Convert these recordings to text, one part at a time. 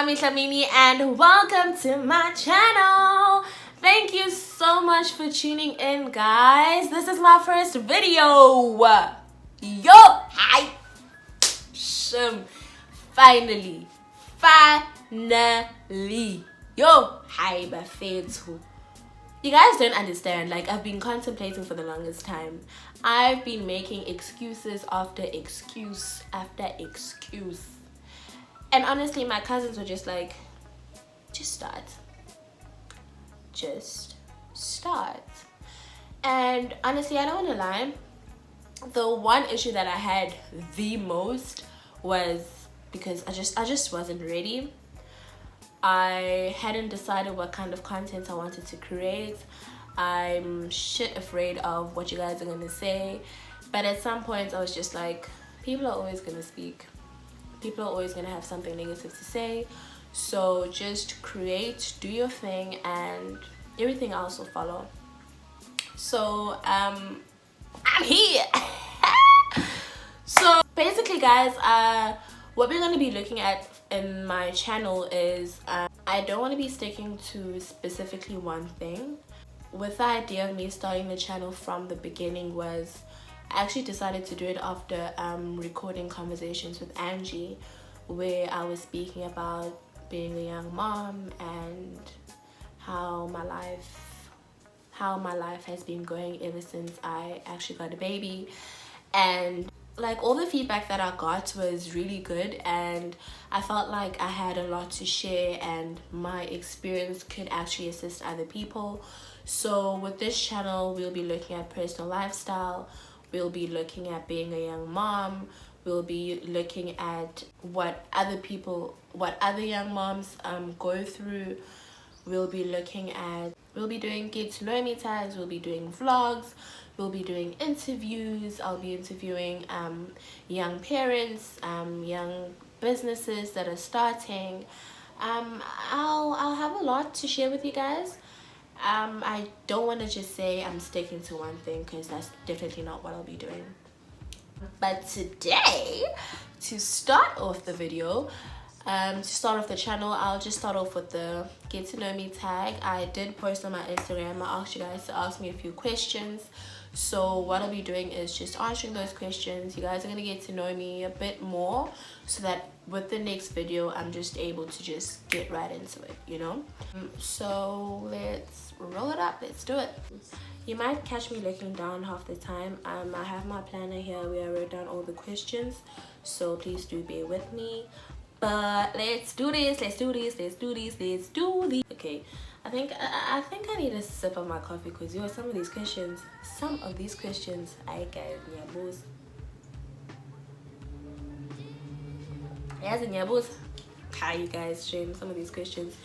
Owami Dlamini and welcome to my channel. Thank you so much for tuning in, guys. This is my first video. Yo, hi. Finally. Yo, hi, bafethu. You guys don't understand. Like, I've been contemplating for the longest time. I've been making excuses after excuse after excuse. And honestly, my cousins were just like, just start. Just start. And honestly, I don't want to lie. The one issue that I had the most was because I just wasn't ready. I hadn't decided what kind of content I wanted to create. I'm shit afraid of what you guys are gonna say. But at some point I was just like, people are always gonna speak. People are always gonna have something negative to say. So just create, do your thing, and everything else will follow. So I'm here. So basically, guys, what we're going to be looking at in my channel is I don't want to be sticking to specifically one thing. With the idea of me starting the channel from the beginning was I actually decided to do it after recording conversations with Angie, where I was speaking about being a young mom and how my life has been going ever since I actually got a baby. And like, all the feedback that I got was really good, and I felt like I had a lot to share and my experience could actually assist other people. So with this channel, we'll be looking at personal lifestyle, we'll be looking at being a young mom, we'll be looking at what other young moms go through. We'll be doing get to know me tags, we'll be doing vlogs, we'll be doing interviews. I'll be interviewing young parents, young businesses that are starting. I'll have a lot to share with you guys. I don't want to just say I'm sticking to one thing, because that's definitely not what I'll be doing. But today, to start off the video, to start off the channel, I'll just start off with the get to know me tag. I did post on my Instagram. I asked you guys to ask me a few questions. So what I'll be doing is just answering those questions. You guys are going to get to know me a bit more, so that with the next video I'm just able to just get right into it, you know. So let's roll it up, let's do it. You might catch me looking down half the time. I have my planner here where I wrote down all the questions, so please do bear with me. But let's do this. Okay, I think I need a sip of my coffee, because some of these questions I guys nyabos. How you guys stream some of these questions.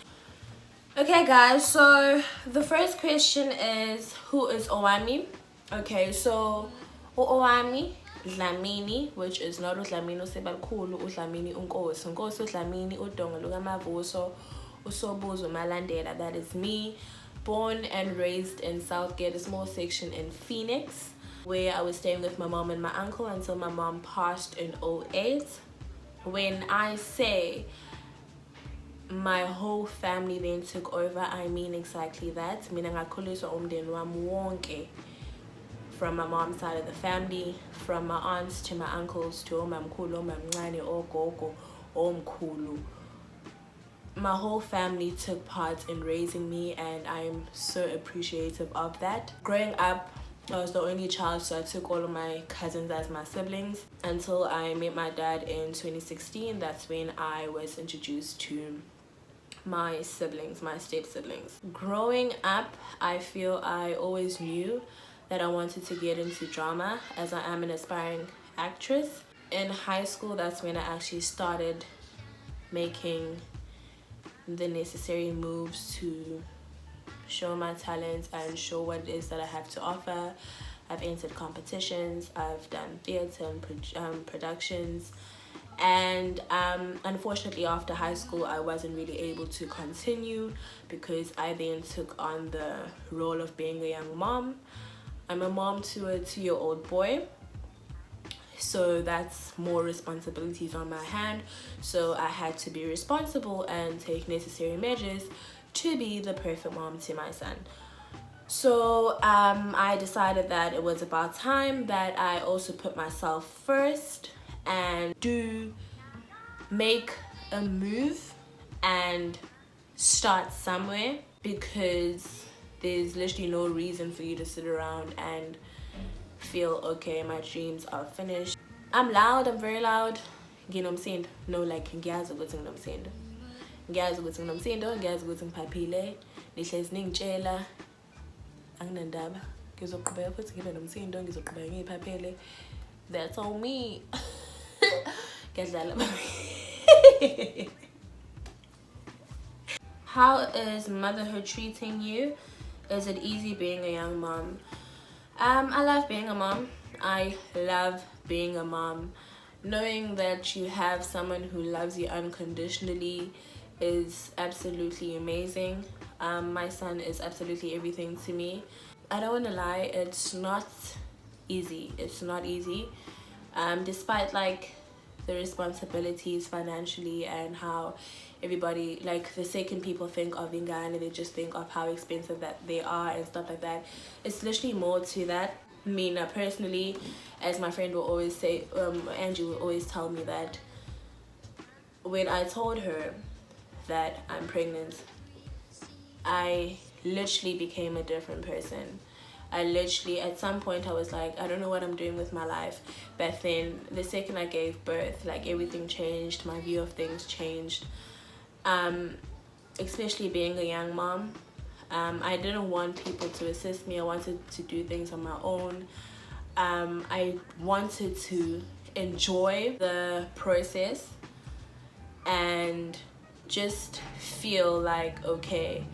Okay guys, so the first question is, who is Owami? Okay, so Owami Dlamini, which is not uDlamini uSebakhulu, uDlamini uNkosi uDlamini uDonga lukaMavuso uSobuzo Malandela. That is me, born and raised in Southgate, a small section in Phoenix, where I was staying with my mom and my uncle until my mom passed in 2008. When I say my whole family then took over, I mean exactly that. Mina ngakhuliswa umndeni wami wonke, from my mom's side of the family, from my aunts to my uncles to omamkhulu, omamncane, ogogo, omkhulu. My whole family took part in raising me, and I'm so appreciative of that. Growing up, I was the only child, so I took all of my cousins as my siblings until I met my dad in 2016. That's when I was introduced to my siblings, my step siblings. Growing up, I feel I always knew that I wanted to get into drama, as I am an aspiring actress. In high school, that's when I actually started making the necessary moves to show my talents and show what it is that I have to offer. I've entered competitions, I've done theatre and productions, and unfortunately after high school I wasn't really able to continue, because I then took on the role of being a young mom. I'm a mom to a 2-year-old boy, so that's more responsibilities on my hand. So I had to be responsible and take necessary measures to be the perfect mom to my son. So I decided that it was about time that I also put myself first and do make a move and start somewhere, because there's literally no reason for you to sit around and feel okay, my dreams are finished. I'm loud, I'm very loud. Nginomsindo. No, like ngiyazi ukuthi nginomsindo. Ngiyazi ukuthi nginomsindo, ngiyazi ukuthi ngiphaphile. Nihlezi ningitshela anginandaba. Ngizoqhubeka futhi ngibe nomsindo, ngizoqhubeka ngiphaphele. That's on me. Ngiyadlala. How is motherhood treating you? Is it easy being a young mom? I love being a mom. I love being a mom. Knowing that you have someone who loves you unconditionally is absolutely amazing. My son is absolutely everything to me. I don't want to lie, it's not easy. It's not easy. Despite like the responsibilities financially and how everybody, like the second people think of ingane, they just think of how expensive that they are and stuff like that. It's literally more to that. Mina personally, as my friend will always say, Angie will always tell me that when I told her that I'm pregnant, I literally became a different person. I literally, at some point I was like, I don't know what I'm doing with my life. But then the second I gave birth, like everything changed, my view of things changed. Especially being a young mom. I didn't want people to assist me. I wanted to do things on my own. I wanted to enjoy the process and just feel like, okay,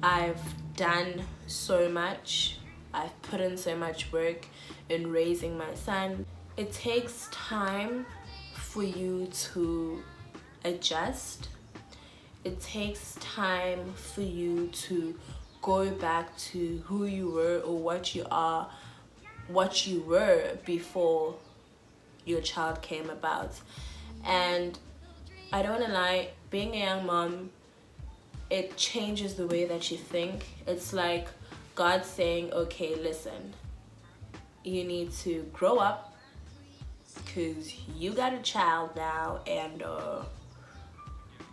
I've done so much. I've put in so much work in raising my son. It takes time for you to adjust. It takes time for you to go back to who you were or what you are, what you were before your child came about. And I don't want to lie, being a young mom, it changes the way that you think. It's like God saying, okay, listen, you need to grow up because you got a child now, and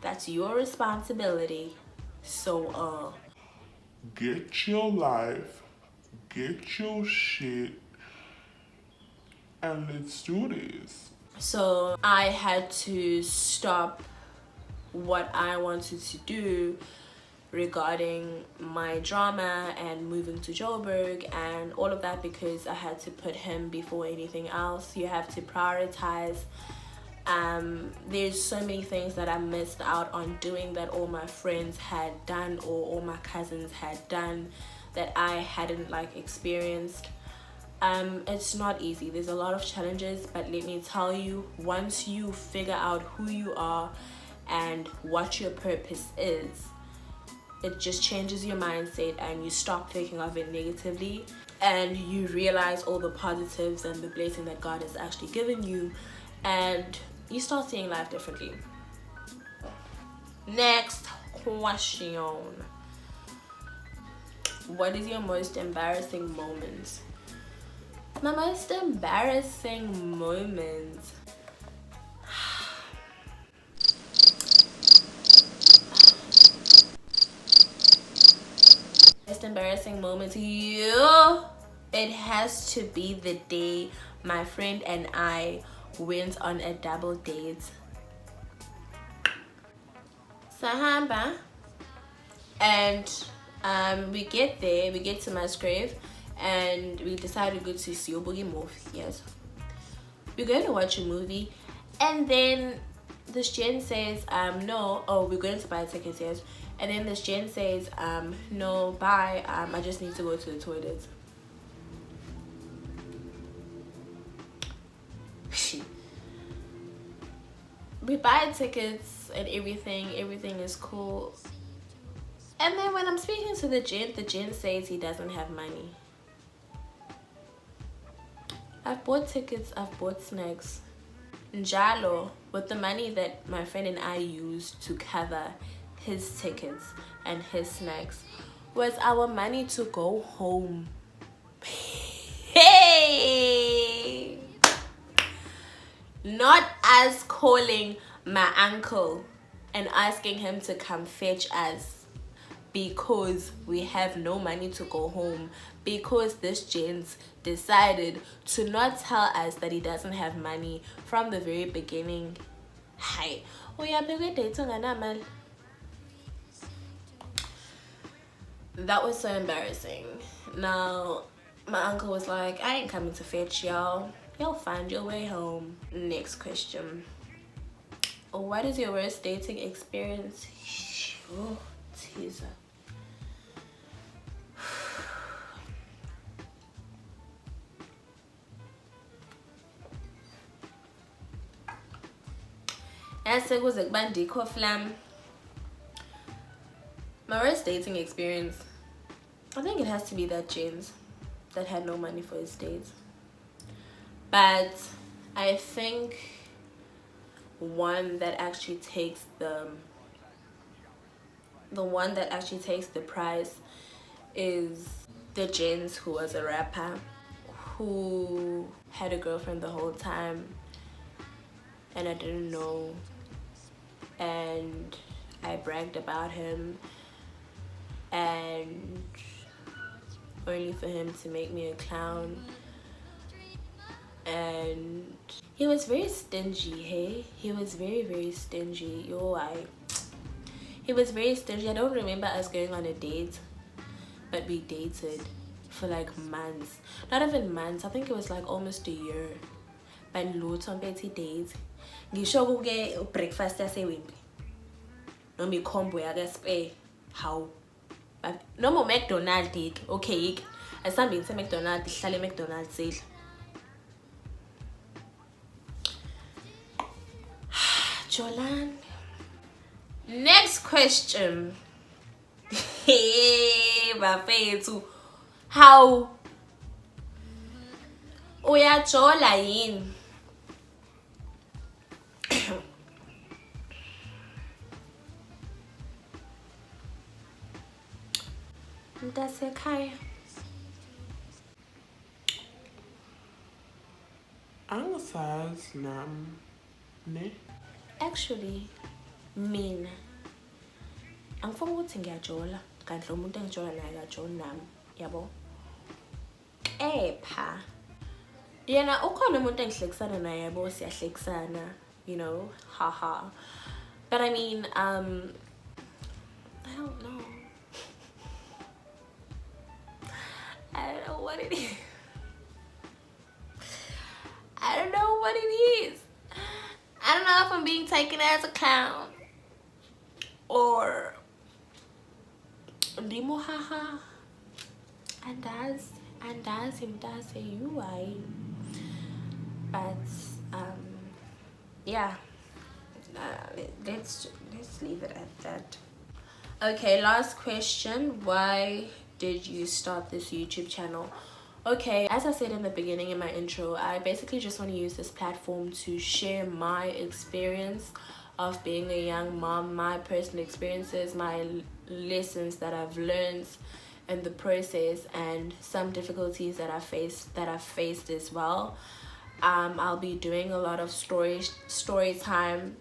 that's your responsibility. So get your life, get your shit, and let's do this. So I had to stop what I wanted to do regarding my drama and moving to Joburg and all of that, because I had to put him before anything else. You have to prioritize. There's so many things that I missed out on doing that all my friends had done or all my cousins had done that I hadn't like experienced. It's not easy. There's a lot of challenges, but let me tell you, once you figure out who you are and what your purpose is, it just changes your mindset and you stop thinking of it negatively and you realize all the positives and the blessing that God has actually given you, and you start seeing life differently. Next question. What is your most embarrassing moment? My most embarrassing moment. Most embarrassing moment to you? It has to be the day my friend and I went on a double date. Sahamba. And we get there, we get to Musgrave, and we decided to go to see a boogie movie. Yes, we're going to watch a movie, and then this Jen says no. Oh, we're going to buy tickets. Yes. And then this Jen says no, bye, I just need to go to the toilet. We buy tickets and everything is cool. And then when I'm speaking to the gent says he doesn't have money. I've bought tickets, I've bought snacks. Njalo, with the money that my friend and I used to cover his tickets and his snacks, was our money to go home. Hey! Not us calling my uncle and asking him to come fetch us because we have no money to go home, because this gents decided to not tell us that he doesn't have money from the very beginning. Hi. That was so embarrassing. Now, my uncle was like, I ain't coming to fetch y'all. You'll find your way home. Next question. What is your worst dating experience? Oh, teaser. My worst dating experience, I think it has to be that James that had no money for his dates. But I think one that actually takes the prize is the James who was a rapper, who had a girlfriend the whole time and I didn't know, and I bragged about him, and only for him to make me a clown. And he was very stingy. Hey, he was very stingy. He was very stingy. I don't remember us going on a date, but we dated for like months. Not even months, I think it was like almost a year. But lots of petty dates. Ngisho kuke breakfast yasewimbi noma ikhombo yakaspe how noma McDonald's date. Okay, asihambe ngise McDonald's, sihlale McDonald's sidla. Jolan. Next question. Hey, bafethu. How uyajola yini? Mtasekhaya. Angisazi nami, ne? Actually, mina angifuni ukuthi ngiyajola, kanti lo muntu engijola naye akajoli nami, yabo. Kepha yena ukhona umuntu engihlekisana naye, yabo, siyahlekisana, you know, haha. But I mean, I don't know. I don't know what it is. I don't know what it is. I don't know if I'm being taken as a clown or Ndimo haha. And that's him, that's you, I. But yeah. Let's leave it at that. Okay, last question. Why did you start this YouTube channel? Okay, as I said in the beginning in my intro, I basically just want to use this platform to share my experience of being a young mom, my personal experiences, my lessons that I've learned in the process, and some difficulties that I've faced as well. I'll be doing a lot of story time,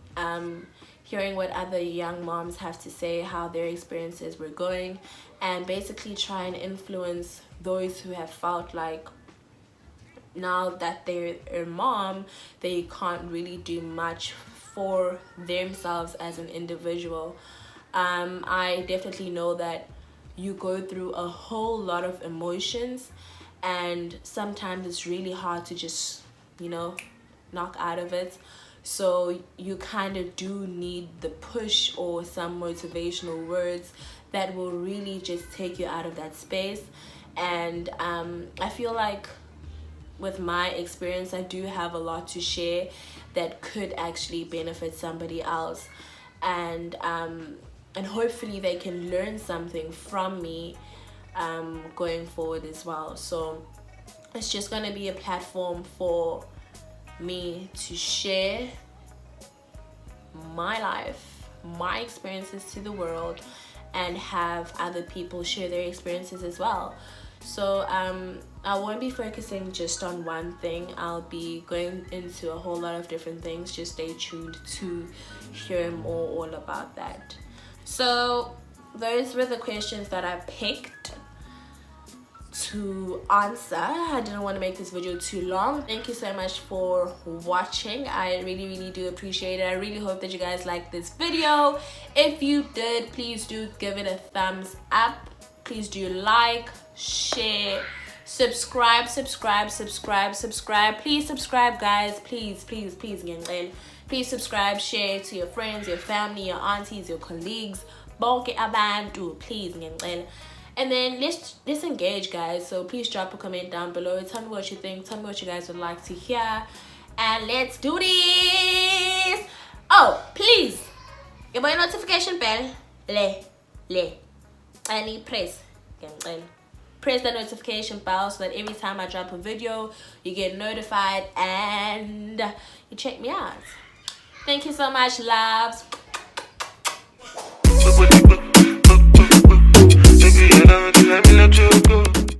hearing what other young moms have to say, how their experiences were going, and basically try and influence those who have felt like now that they're a mom, they can't really do much for themselves as an individual. I definitely know that you go through a whole lot of emotions, and sometimes it's really hard to just, you know, knock out of it. So you kind of do need the push or some motivational words that will really just take you out of that space. And I feel like with my experience, I do have a lot to share that could actually benefit somebody else, and hopefully they can learn something from me going forward as well. So It's just going to be a platform for me to share my life, my experiences to the world, and have other people share their experiences as well. So I won't be focusing just on one thing. I'll be going into a whole lot of different things. Just stay tuned to hear more all about that. So those were the questions that I picked to answer. I didn't want to make this video too long. Thank you so much for watching. I really do appreciate it. I really hope that you guys liked this video. If you did, please do give it a thumbs up. Please do like, share, subscribe. Please subscribe, guys. Please please subscribe, share to your friends, your family, your aunties, your colleagues, bonke abantu, please. And then let's engage, guys. So please drop a comment down below. Tell me what you think. Tell me what you guys would like to hear. And let's do this. Oh, please. Give my notification bell. And press the notification bell so that every time I drop a video, you get notified and you check me out. Thank you so much, loves. Let me let you go.